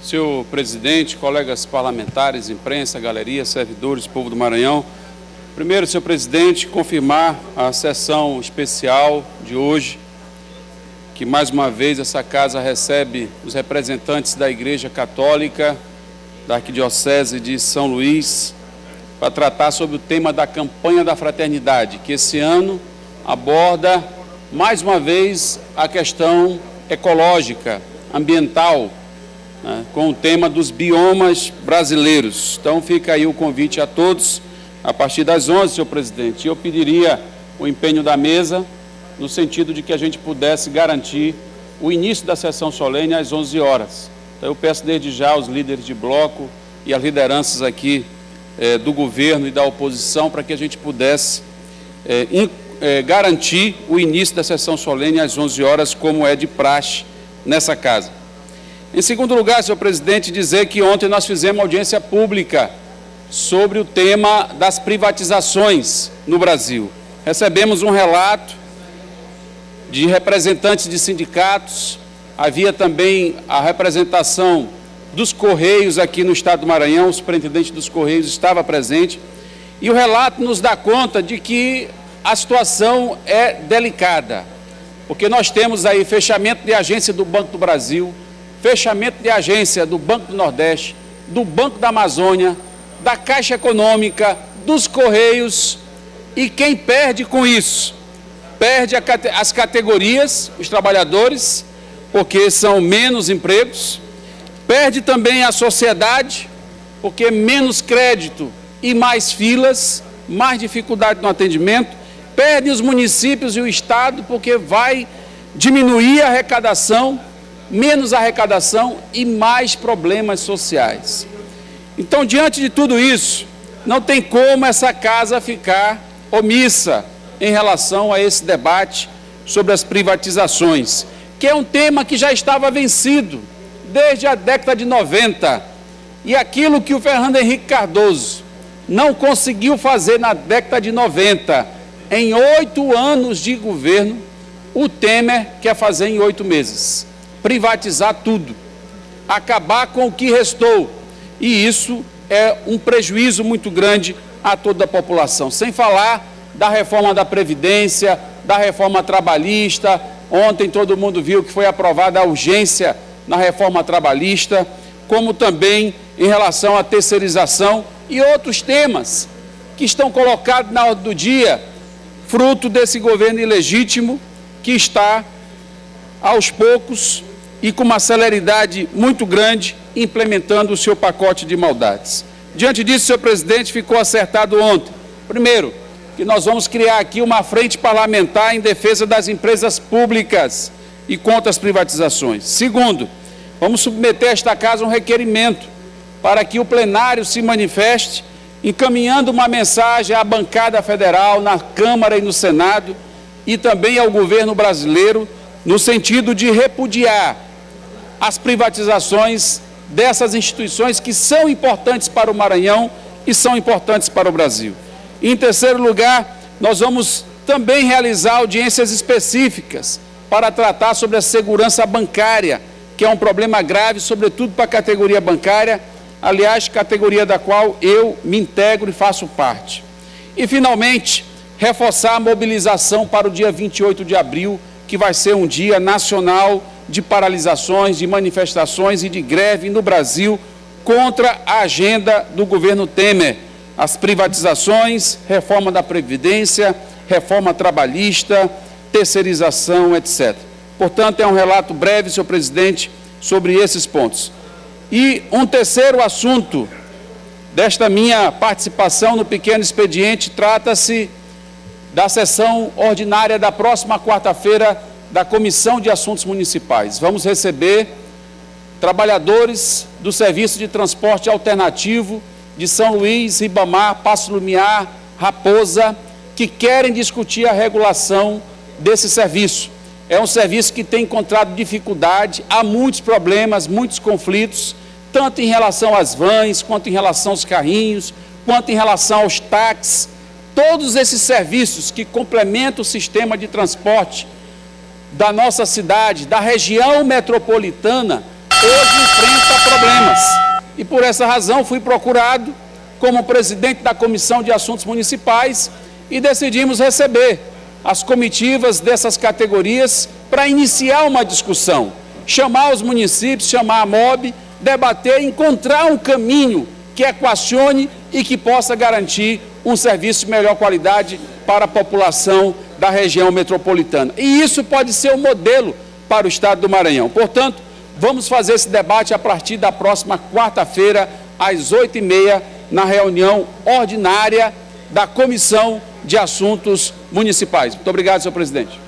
Senhor presidente, colegas parlamentares, imprensa, galeria, servidores, povo do Maranhão. Primeiro, senhor presidente, confirmar a sessão especial de hoje, que mais uma vez essa casa recebe os representantes da Igreja Católica, da Arquidiocese de São Luís, para tratar sobre o tema da campanha da fraternidade, que esse ano aborda mais uma vez a questão ecológica, ambiental, com o tema dos biomas brasileiros. Então fica aí o convite a todos, a partir das 11, senhor presidente. Eu pediria o empenho da mesa, no sentido de que a gente pudesse garantir o início da sessão solene às 11 horas. Então eu peço desde já aos líderes de bloco e às lideranças aqui do governo e da oposição, para que a gente pudesse garantir o início da sessão solene às 11 horas, como é de praxe nessa casa. Em segundo lugar, senhor presidente, dizer que ontem nós fizemos audiência pública sobre o tema das privatizações no Brasil. Recebemos um relato de representantes de sindicatos, havia também a representação dos Correios aqui no estado do Maranhão, o superintendente dos Correios estava presente, e o relato nos dá conta de que a situação é delicada, porque nós temos aí fechamento de agência do Banco do Brasil, fechamento de agência do Banco do Nordeste, do Banco da Amazônia, da Caixa Econômica, dos Correios, e quem perde com isso? Perde as categorias, os trabalhadores, porque são menos empregos, perde também a sociedade, porque menos crédito e mais filas, mais dificuldade no atendimento, perde os municípios e o Estado, porque vai diminuir a arrecadação, menos arrecadação e mais problemas sociais. Então, diante de tudo isso, não tem como essa casa ficar omissa em relação a esse debate sobre as privatizações, que é um tema que já estava vencido desde a década de 90, e aquilo que o Fernando Henrique Cardoso não conseguiu fazer na década de 90, em 8 anos de governo, o Temer quer fazer em 8 meses. Privatizar tudo, acabar com o que restou, e isso é um prejuízo muito grande a toda a população, sem falar da reforma da Previdência, da reforma trabalhista. Ontem todo mundo viu que foi aprovada a urgência na reforma trabalhista, como também em relação à terceirização e outros temas que estão colocados na ordem do dia, fruto desse governo ilegítimo que está, aos poucos e com uma celeridade muito grande, implementando o seu pacote de maldades. Diante disso, senhor presidente, ficou acertado ontem, primeiro, que nós vamos criar aqui uma frente parlamentar em defesa das empresas públicas e contra as privatizações. Segundo, vamos submeter a esta casa um requerimento para que o plenário se manifeste, encaminhando uma mensagem à bancada federal, na Câmara e no Senado, e também ao governo brasileiro, no sentido de repudiar as privatizações dessas instituições que são importantes para o Maranhão e são importantes para o Brasil. E, em terceiro lugar, nós vamos também realizar audiências específicas para tratar sobre a segurança bancária, que é um problema grave, sobretudo para a categoria bancária, aliás, categoria da qual eu me integro e faço parte. E, finalmente, reforçar a mobilização para o dia 28 de abril, que vai ser um dia nacional de paralisações, de manifestações e de greve no Brasil contra a agenda do governo Temer, as privatizações, reforma da Previdência, reforma trabalhista, terceirização, etc. Portanto, é um relato breve, senhor presidente, sobre esses pontos. E um terceiro assunto desta minha participação no pequeno expediente trata-se da sessão ordinária da próxima quarta-feira da Comissão de Assuntos Municipais. Vamos receber trabalhadores do Serviço de Transporte Alternativo de São Luís, Ribamar, Paço Lumiar, Raposa, que querem discutir a regulação desse serviço. É um serviço que tem encontrado dificuldade, há muitos problemas, muitos conflitos, tanto em relação às vans, quanto em relação aos carrinhos, quanto em relação aos táxis. Todos esses serviços que complementam o sistema de transporte da nossa cidade, da região metropolitana, hoje enfrenta problemas. por essa razão fui procurado como presidente da Comissão de Assuntos Municipais e decidimos receber as comitivas dessas categorias para iniciar uma discussão, chamar os municípios, chamar a MOB, debater, encontrar um caminho que equacione e que possa garantir um serviço de melhor qualidade para a população da região metropolitana. E isso pode ser um modelo para o Estado do Maranhão. Portanto, vamos fazer esse debate a partir da próxima quarta-feira, às 8h30, na reunião ordinária da Comissão de Assuntos Municipais. Muito obrigado, senhor presidente.